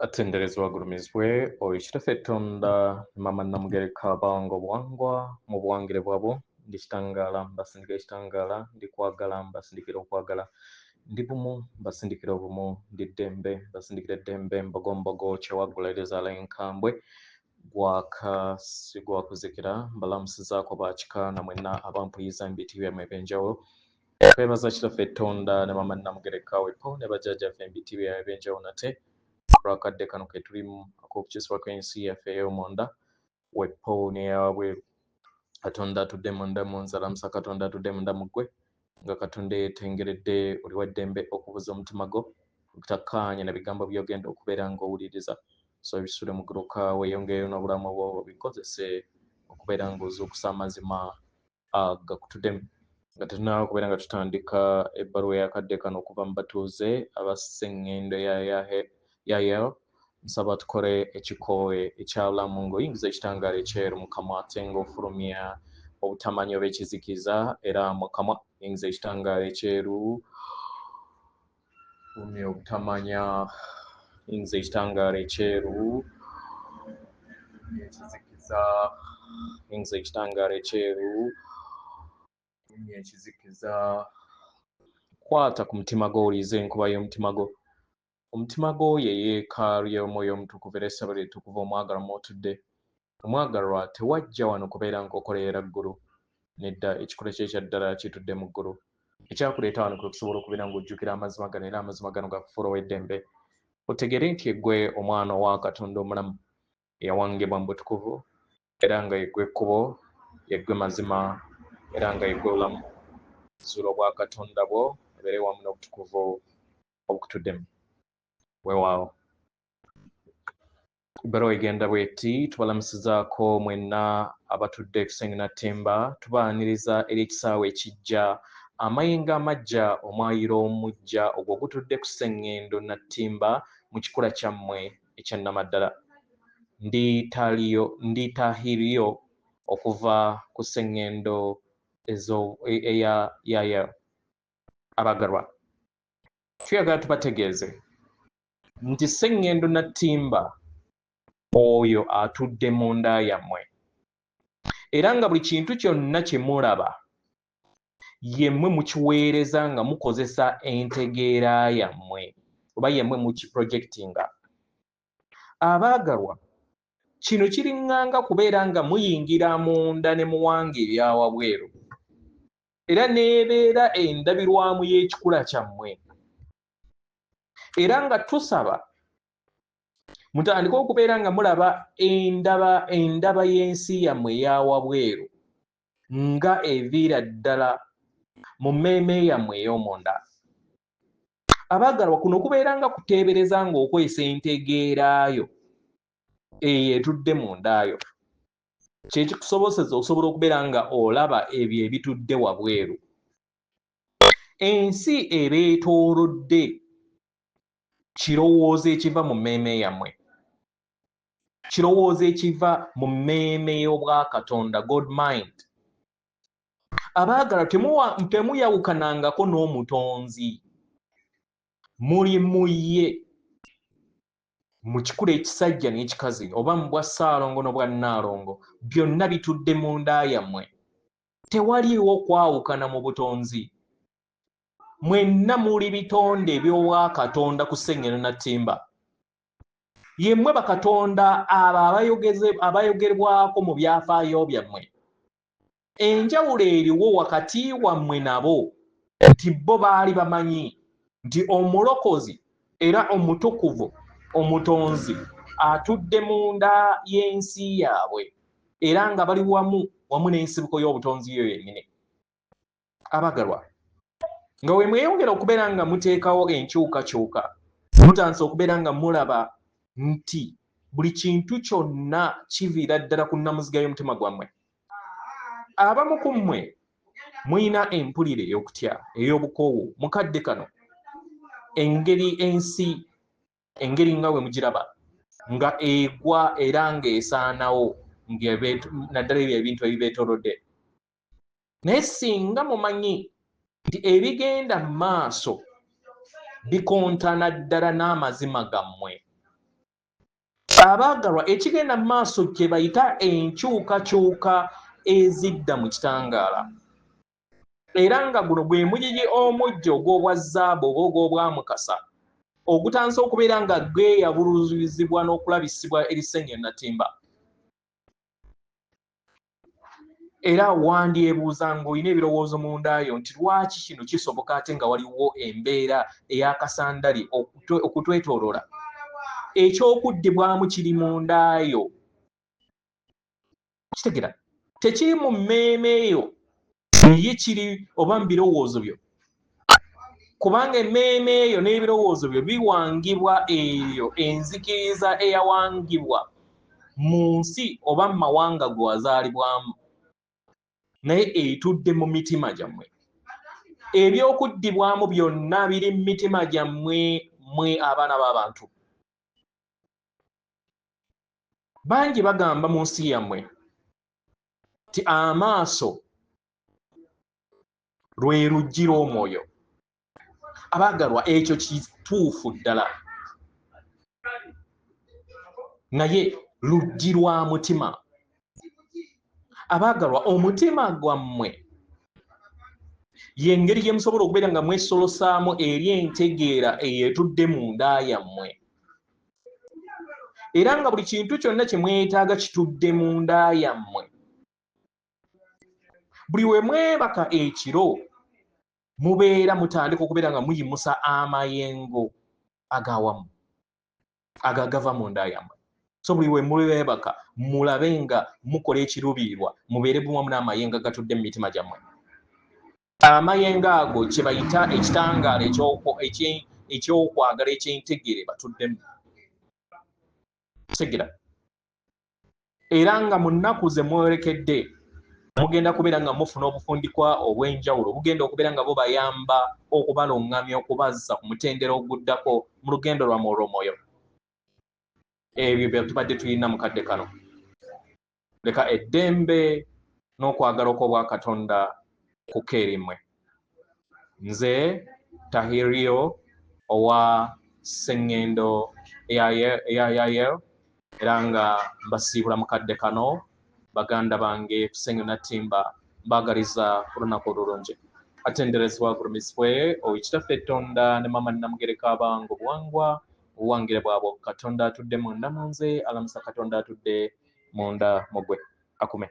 atenderezwa gulumizibwe oyitirafe Tonda mama namugereka bango bwangwa mu buwangire bwabo ndikitangala mbasindika ekitangala ndikwagala mbasindikira okwagala ndi bumu mbasindikira obumu ndi ddembe mbasindikira eddembe mbogombogo kyewagulereza lenkambwe gwakuzikira mbalamusizaako bakika namwena abampuyiza mbitiibwa byamwe ebyenjawulo twebaza kitaffe Tonda ne mama namugereka wepo ne bajjajjaffe embitiibwa byamwe ebyenjawulo nate lwakadde kano ke tulimu ak'okukyusibwa kw'ensi yaffe ey'omonda wepo n'eyawabweru Katonda atudde munda mu nzalamusa Katonda atudde munda mu ggwe nga Katonda yeetengeredde oli w'eddembe okubuza omutima gwo obutakkaanya na bigambo by'ogenda okubeera ng'owuliriza so bisule mu guruka weeyongereyo n'obulamu bwo bikozese okubeera ng'ozuukusa amazima agakutuddemu nga tetunaba okubeera nga tutandika ebbaluwa eyakadde kano okuva mu batuuze abasseŋŋendo yayo nsaba tukole ekikoowe ekyabulamu ng'oyingiza ekitangaala ekyeru mu kamwa ate ng'ofulumya obutamanya oba ekizikiza era mu kamwa yingiza ekitangaala ekyeru fulumya obutamanya yingiza ekitangaala ekyeru ekizikiza yingiza ekitangaala ekyeru fulumya ekizikiza kwata ku mutima gwo owuliriza enkuba y'omutima gwo omutima gwo ye yeekaalu y'omwoyo omutukuvu era essabo lyetukuvu omwagalwa mw'otudde omwagalwa tewajja wano kubeera ng'okolerera ggulu nedda ekikolo kye ekya ddala kitudde mu ggulu ekyakuleeta wano kwe kusobola okubeera ng'ojjukira amazima gano era amazima gano gakufuula ow'eddembe otegere nti eggwe omwana owa Katonda omulamu eyawangibwa mu butukuvu era nga yeggwe ekkubo yeggwe mazima era nga yeggwe obulamu zuula obwa Katonda bwo obeere wamu n'obutukuvu obukutuddemu weewaawo ebbaluwa egenda bw'eti tubalamusizaako mwenna abatudde Kisenge Nattimba tubaaniriza eri ekisaawe ekijja amayengo amaggya omwayiro omujja ogwo gutudde ku Sseŋŋendo Nattimba mu kikula kyammwe ekya Namaddala ndiitaahiriyo okuva ku Sseŋŋendo eya abagalwa tuyagala tubategeeze nti Sseŋŋendo Nattimba oyo atudde mu nda yammwe era nga buli kintu kyonna kye mulaba yemmwe mukiweereza nga mukozesa entegeera yammwe oba yemmwe mukiprojectinga abaagalwa kino kiriŋŋanga kubeera nga muyingira munda ne muwanga ebyawabweru era n'ebeera endabirwamu y'ekikula kyammwe era nga tusaba mutandike okubeera nga mulaba endaba y'ensi yammwe eyawabweru nga eviira ddala mu mmeeme yammwe ey'omunda abaagalwa kuno kubeera nga kuteebereza ng'okwesa entegeerayo eyo etudde mu ndaayo kye kikusoboseza okusobola okubeera nga olaba ebyo ebitudde wabweru ensi ebeetoolodde kirowoozo ekiva mu mmeeme yammwe kirowoozo ekiva mu mmeeme y'obwakatonda God mind abaagalwa temuyawukanangako n'omutonzi muli mu ye mu kikula ekisajja n'ekikazi oba mu bwa Ssaalongo n'obwa Nnaalongo byonna bitudde mu nda yammwe tewaliiwo kwawukana mu butonzi mwenna muli bitonde eby'obwakatonda ku Sseŋŋendo Nattimba yemmwe bakatonda abo abayogerwako mu byafaayo byammwe enjawulo eriwo wakati wammwe nabo nti bo baali bamanyi nti omulokozi era omutukuvu omutonzi atudde mu nda y'ensi yaabwe era nga bali wamu n'ensibuko y'obutonzi yo yennyini abagalwa nga we mweyongera okubeera nga muteekawo enkyukakyuka mutandise okubeera nga mulaba nti buli kintu kyonna kiviira ddala ku nnamuziga y'omutima gwammwe abamu ku mmwe muyina empulire ey'okutya ey'obukoowu mukadde kano engeri nga bwe mugiraba nga egwa era ng'esaanawo naddala ebyo ebintu ebibeetoolodde naye singa mumanyi nti ebigenda mu maaso bikontana ddala n'amazima gammwe abaagalwa ekigenda mu maaso kye bayita enkyukakyuka ezidda mu kitangaala era nga guno gwe mugigi omujja ogw'obwa zzaabu oba ogw'obwamukasa ogutanze okubeera nga gweyabuluzibwa n'okulabisibwa eri Ssennyinnatimba. Era wandyebuuza ng'olina ebirowoozo mu ndaayo nti lwaki kino kisoboka ate nga waliwo embeera ey'akasandali okutwetooloola ekyokuddibwamu kiri mu ndaayo kitegera tekiri mu mmeeme eyo ye kiri oba mu birowoozo byo kubanga emmeeme eyo n'ebirowoozo byo biwangibwa eyo enzikiriza eyawangibwa mu nsi oba mu mawanga gwe wazaalibwamu naye etudde mu mitima gyammwe ebyokuddibwamu byonna biri mu mitima gyammwe mwe abaana b'abantu bangi bagamba mu nsi yammwe ti amaaso lwe luggi lw'omwoyo abaagalwa ekyo kituufu ddala naye luggi lwa mutima abaagalwa omutima gwammwe y'engeri gye musobola okubeera nga mwesolosaamu eri entegeera eyetudde mu nda yammwe era nga buli kintu kyonna kye mwetaaga kitudde mu nda yammwe buli we mwebaka ekiro mubeera mutandika okubeera nga muyimusa amayengo agawamu agagava mu nda yammwe so buli we mwebaka mulabe nga mukola ekiruubirirwa mubeere buwamu n'amayengo agatudde mu mitima gyammwe amayengo ago kye bayita ekitangaala ekyokwagala ekyentegere batuddemu segera era nga mu nnaku ze mwerekedde mugenda kubeera nga mufuna obufundikwa obw'enjawulo bugenda okubeera nga bubayamba okubalongamya okubazza ku mutendera oguddako mu lugendo lwammwe olw'omwoyo ebyo bye tubadde tulina mu kadde kano leka eddembe n'okwagala okw'obwa Katonda kukeerimmwe nze Tahirio owa Sseŋŋendo eya era nga mbasiibula mu kadde kano baganda bange ku Ssennyinnatimba mbaagaliza ku lunaku olulungi atenderezebwa agulumizibwe owekitaffe Tonda ne Maama Namugereka abange obuwangwa obuwangire bwabwe Katonda atudde munda mu nze alamusa Katonda atudde munda mu gwe akume